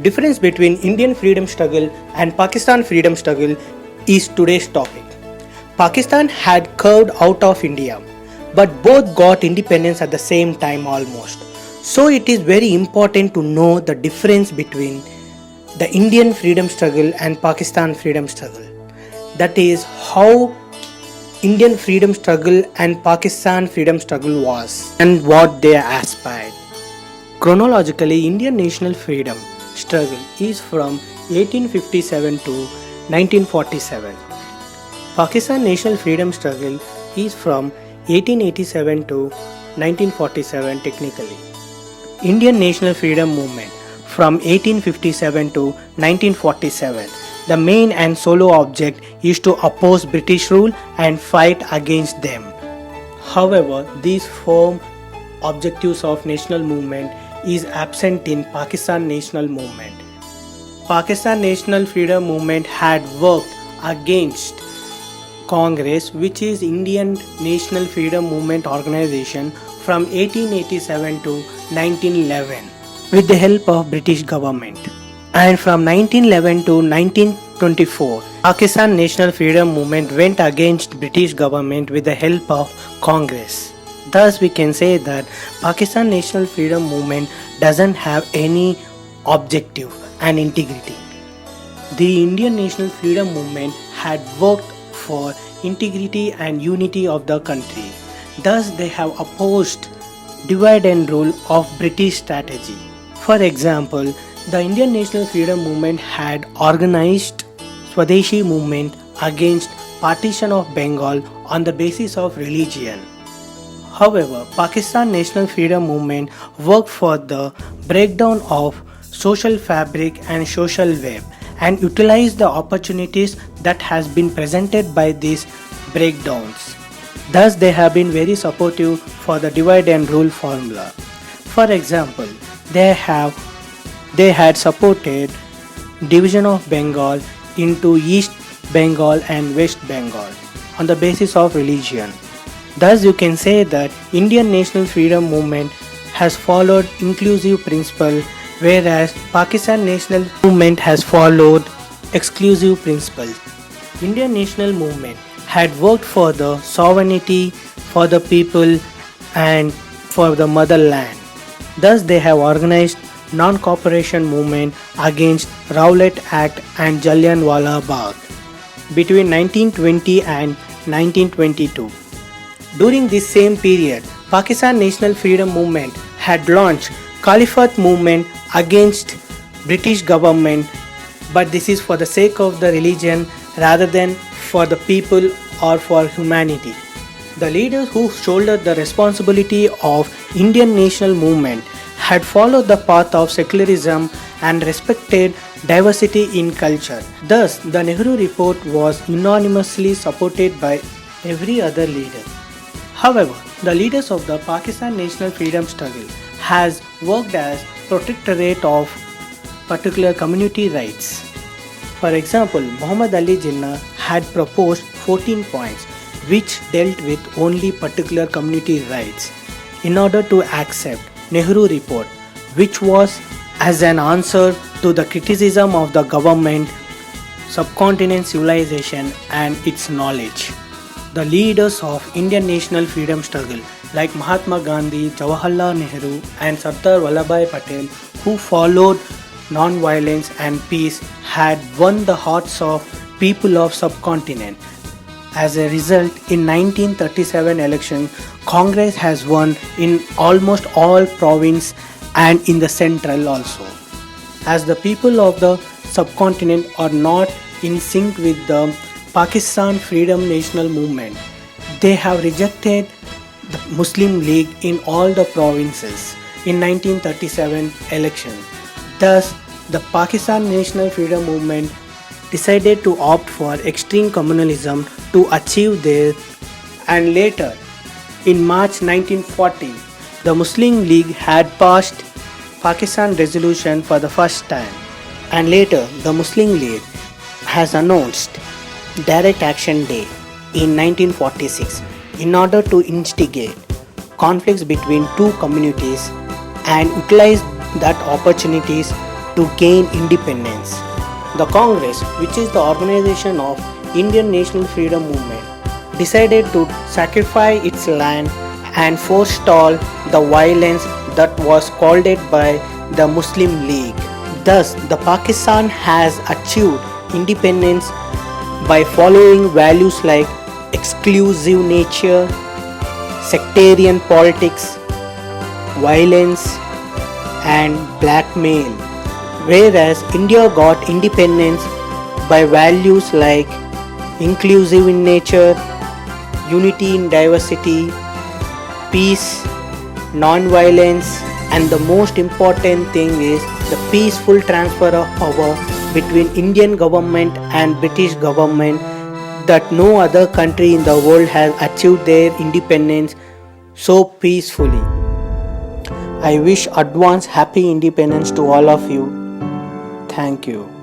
Difference between Indian freedom struggle and Pakistan freedom struggle is today's topic. Pakistan had carved out of India, but both got independence at the same time almost. So it is very important to know the difference between the Indian freedom struggle and Pakistan freedom struggle. That is how Indian freedom struggle and Pakistan freedom struggle was and what they aspired. Chronologically, Indian national freedom struggle is from 1857 to 1947. Pakistan national freedom struggle is from 1887 to 1947 technically. Indian national freedom movement from 1857 to 1947. The main and sole object is to oppose British rule and fight against them. However, these firm objectives of national movement is absent in Pakistan national movement. Pakistan national freedom movement had worked against Congress, which is Indian National Freedom Movement organization, from 1887 to 1911 with the help of British government. And from 1911 to 1924, Pakistan National Freedom Movement went against British government with the help of Congress. Thus we can say that Pakistan National Freedom Movement doesn't have any objective and integrity. The Indian National Freedom Movement had worked for integrity and unity of the country. Thus they have opposed divide and rule of British strategy. For example, the Indian National Freedom Movement had organized Swadeshi movement against partition of Bengal on the basis of religion. However, Pakistan National Freedom Movement worked for the breakdown of social fabric and social web and utilized the opportunities that has been presented by these breakdowns. Thus, they have been very supportive for the divide and rule formula. For example, they had supported division of Bengal into East Bengal and West Bengal on the basis of religion. Thus, you can say that Indian National Freedom Movement has followed inclusive principle, whereas Pakistan National Movement has followed exclusive principle. Indian National Movement had worked for the sovereignty, for the people and for the motherland. Thus, they have organized non-cooperation movement against Rowlatt Act and Jallianwala Bagh between 1920 and 1922. During this same period, Pakistan National Freedom Movement had launched Caliphate movement against British government, but this is for the sake of the religion rather than for the people or for humanity. The leaders who shouldered the responsibility of Indian national movement had followed the path of secularism and respected diversity in culture. Thus, the Nehru report was unanimously supported by every other leader. However, the leaders of the Pakistan National Freedom Struggle has worked as protectorate of particular community rights. For example, Muhammad Ali Jinnah had proposed 14 points which dealt with only particular community rights in order to accept Nehru report, which was as an answer to the criticism of the government, subcontinent civilization and its knowledge. The leaders of Indian national freedom struggle like Mahatma Gandhi, Jawaharlal Nehru and Sardar Vallabhbhai Patel, who followed non-violence and peace, had won the hearts of people of subcontinent. As a result, in 1937 election, Congress has won in almost all province and in the central also. As the people of the subcontinent are not in sync with the Pakistan Freedom National Movement, they have rejected the Muslim League in all the provinces in 1937 election. Thus, the Pakistan National Freedom Movement decided to opt for extreme communalism to achieve their, and later in March 1940, the Muslim League had passed Pakistan resolution for the first time, and later the Muslim League has announced Direct Action Day in 1946 in order to instigate conflicts between two communities and utilize that opportunities to gain independence. The Congress, which is the organization of Indian National Freedom Movement, decided to sacrifice its land and forestall the violence that was called by the Muslim League. Thus, the Pakistan has achieved independence by following values like exclusive nature, sectarian politics, violence, and blackmail, whereas India got independence by values like inclusive in nature, unity in diversity, peace, non-violence, and the most important thing is the peaceful transfer of power between Indian government and British government that no other country in the world has achieved their independence so peacefully. I wish advance happy independence to all of you. Thank you.